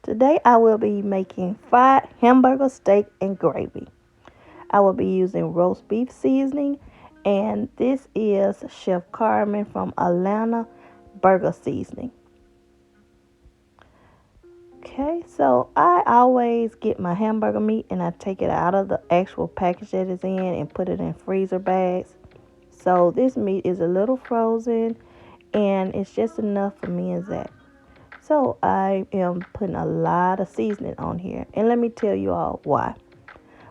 Today I will be making fried hamburger steak and gravy. I will be using roast beef seasoning, and this is Chef Carmen from Atlanta Burger Seasoning. Okay, so I always get my hamburger meat and I take it out of the actual package that it's in and put it in freezer bags. So this meat is a little frozen and it's just enough for me and Zach. So I am putting a lot of seasoning on here. And let me tell you all why.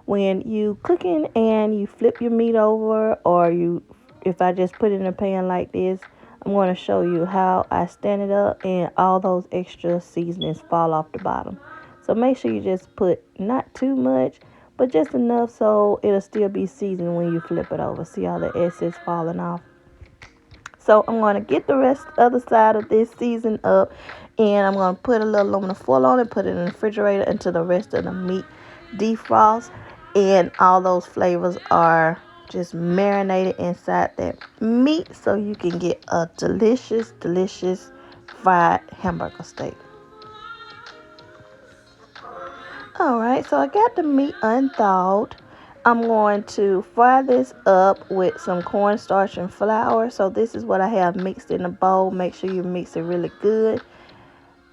When you cooking and you flip your meat over, or if I just put it in a pan like this, I'm going to show you how I stand it up and all those extra seasonings fall off the bottom. So make sure you just put not too much, but just enough so it'll still be seasoned when you flip it over. See all the excess falling off? So I'm going to get the other side of this season up, and I'm going to put a little aluminum foil on it, put it in the refrigerator until the rest of the meat defrosts and all those flavors are just marinated inside that meat, so you can get a delicious, delicious fried hamburger steak. Alright, so I got the meat unthawed. I'm going to fry this up with some cornstarch and flour. So this is what I have mixed in a bowl. Make sure you mix it really good.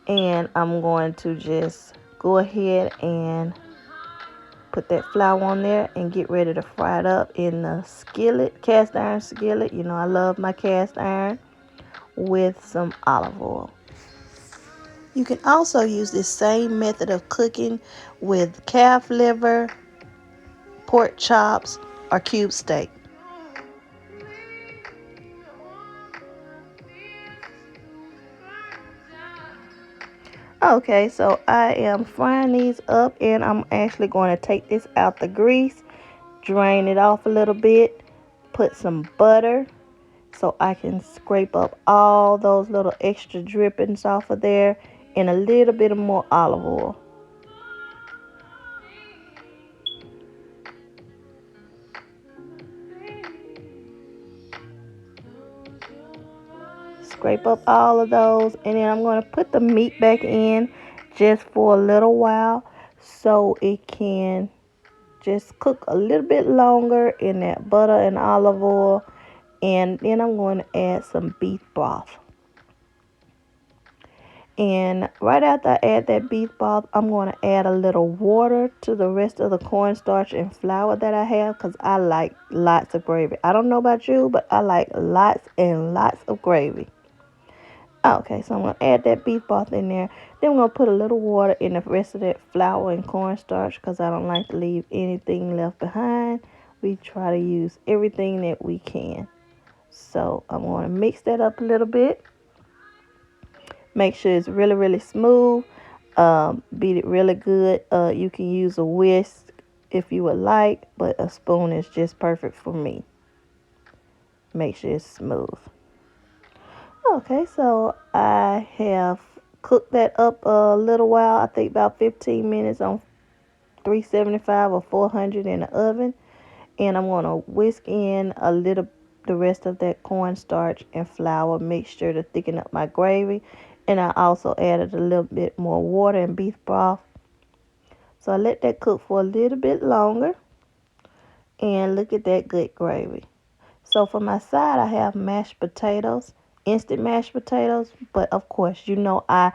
And I'm going to just go ahead and put that flour on there and get ready to fry it up in the skillet, cast iron skillet. You know I love my cast iron, with some olive oil. You can also use this same method of cooking with calf liver, pork chops, or cube steak. Okay, so I am frying these up, and I'm actually going to take this out the grease, drain it off a little bit, put some butter so I can scrape up all those little extra drippings off of there, and a little bit of more olive oil. Scrape up all of those, and then I'm going to put the meat back in just for a little while so it can just cook a little bit longer in that butter and olive oil. And then I'm going to add some beef broth. And right after I add that beef broth, I'm going to add a little water to the rest of the cornstarch and flour that I have, because I like lots of gravy. I don't know about you, but I like lots and lots of gravy. Okay, so I'm going to add that beef broth in there. Then I'm going to put a little water in the rest of that flour and cornstarch, because I don't like to leave anything left behind. We try to use everything that we can. So I'm going to mix that up a little bit. Make sure it's really, really smooth. Beat it really good. You can use a whisk if you would like, but a spoon is just perfect for me. Make sure it's smooth. Okay, so I have cooked that up a little while. I think about 15 minutes on 375 or 400 in the oven. And I'm going to whisk in the rest of that cornstarch and flour mixture to thicken up my gravy. And I also added a little bit more water and beef broth. So I let that cook for a little bit longer. And look at that good gravy. So for my side, I have mashed potatoes, instant mashed potatoes. But of course, you know I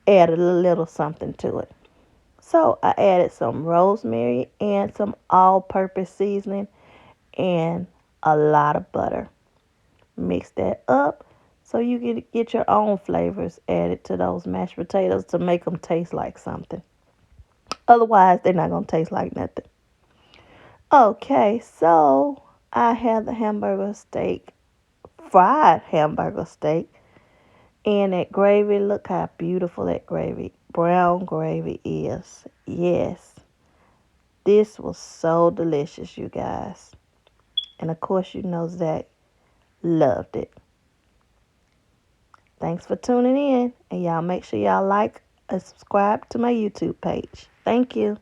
added a little something to it. So I added some rosemary and some all-purpose seasoning and a lot of butter. Mix that up so you can get your own flavors added to those mashed potatoes to make them taste like something. Otherwise, they're not going to taste like nothing. Okay, so I have the hamburger steak, fried hamburger steak, and that gravy. Look how beautiful that gravy, brown gravy is. Yes, this was so delicious, you guys. And of course, you know Zach loved it. Thanks for tuning in. And y'all make sure y'all like and subscribe to my YouTube page. Thank you.